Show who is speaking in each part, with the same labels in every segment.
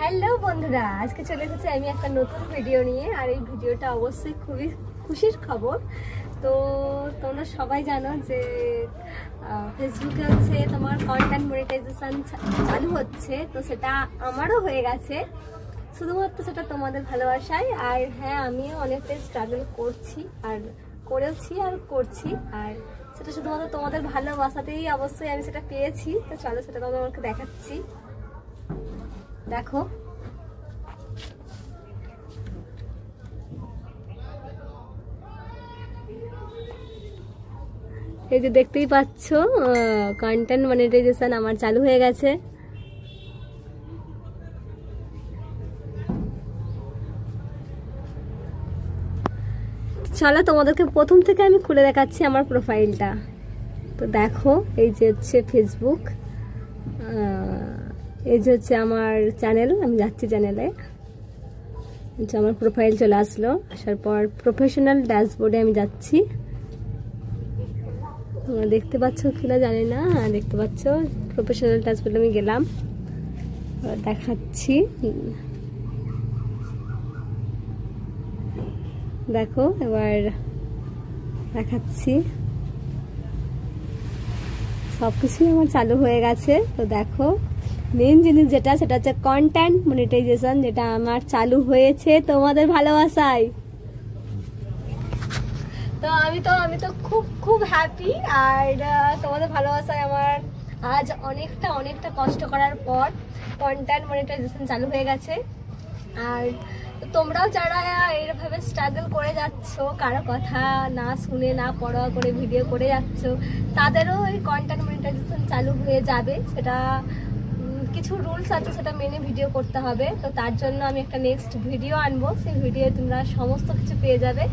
Speaker 1: Hello বন্ধুরা, আজকে চলে এসেছি আমি একটা নতুন ভিডিও নিয়ে। আর এই ভিডিওটা অবশ্যই খুবই খুশির খবর। তো তোমরা সবাই জানো যে ফেসবুকে হচ্ছে তোমার কন্টেন্ট মনিটাইজেশন চালু হচ্ছে। তো সেটা আমারও হয়ে গেছে, শুধুমাত্র সেটা তোমাদের ভালোবাসায়। আর হ্যাঁ, আমিও অনেকটাই স্ট্রাগল করছি আর করেওছি আর করছি। আর সেটা শুধুমাত্র তোমাদের ভালোবাসাতেই অবশ্যই আমি সেটা পেয়েছি। তো চলো সেটা তোমাদেরকে দেখাচ্ছি। দেখো, এই যে দেখতেই পাচ্ছ কন্টেন্ট মনিটাইজেশন আমার চালু হয়ে গেছে। চলো তোমাদেরকে প্রথম থেকে আমি খুলে দেখাচ্ছি আমার প্রোফাইলটা। তো দেখো, এই যে হচ্ছে ফেসবুক, এই যে হচ্ছে আমার চ্যানেল। আমি যাচ্ছি চ্যানেলে, আমার প্রোফাইল চলে আসলো। আসার পর প্রফেশনাল ড্যাশবোর্ডে আমি যাচ্ছি। তোমরা দেখতে পাচ্ছ কিনা জানি না, দেখতে পাচ্ছ প্রফেশনাল ড্যাশবোর্ডে আমি গেলাম, দেখাচ্ছি। দেখো এবার দেখাচ্ছি, সবকিছুই আমার চালু হয়ে গেছে। তো দেখো, মেন জিনিস যেটা, সেটা হচ্ছে কন্টেন্ট মনিটাইজেশন, যেটা আমার চালু হয়েছে তোমাদের ভালোবাসায়। তো আমি তো খুব খুব হ্যাপি। আর তোমাদের ভালোবাসায় আমার আজ অনেকটা কষ্ট করার পর কন্টেন্ট মনিটাইজেশন চালু হয়ে গেছে। আর তোমরাও যারা এইভাবে স্ট্রাগল করে যাচ্ছ, কারো কথা না শুনে না পড়া করে ভিডিও করে যাচ্ছ, তাদেরও এই কন্টেন্ট মনিটাইজেশন চালু হয়ে যাবে। সেটা কিছু রুলস আছে, সেটা মেনে ভিডিও করতে হবে। তো তার জন্য আমি একটা নেক্সট ভিডিও আনবো, সেই ভিডিও তোমরা সমস্ত কিছু পেয়ে যাবে।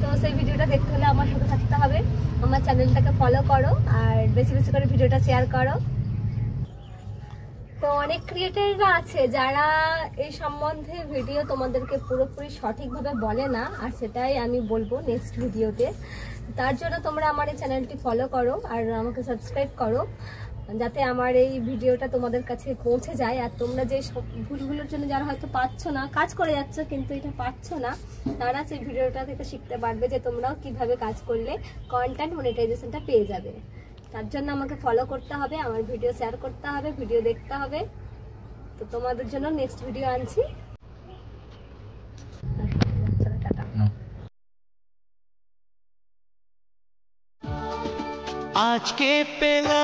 Speaker 1: তো সেই ভিডিওটা দেখতে হলে আমার সাথে থাকতে হবে। আমার চ্যানেলটাকে ফলো করো আর বেশি বেশি করে ভিডিওটা শেয়ার করো। তো অনেক ক্রিয়েটররা আছে যারা এই সম্বন্ধে ভিডিও তোমাদেরকে পুরোপুরি সঠিকভাবে বলে না, আর সেটাই আমি বলবো নেক্সট ভিডিওতে। তার জন্য তোমরা আমার এই চ্যানেলটি ফলো করো আর আমাকে সাবস্ক্রাইব করো, যাতে আমার এই ভিডিওটা তোমাদের কাছে পৌঁছে যায়। আর তোমরা যে ভুলগুলোর জন্য যারা হয়তো পাচ্ছ না, কাজ করে যাচ্ছ কিন্তু এটা পাচ্ছ না, তারা সেই ভিডিওটা থেকে শিখতে পারবে যে তোমরাও কিভাবে কাজ করলে কন্টেন্ট মনিটাইজেশনটা পেয়ে যাবে। তার জন্য আমাকে ফলো করতে হবে, আমার ভিডিও শেয়ার করতে হবে, ভিডিও দেখতে হবে। তো তোমাদের জন্য নেক্সট ভিডিও আনছি।
Speaker 2: आज के पेला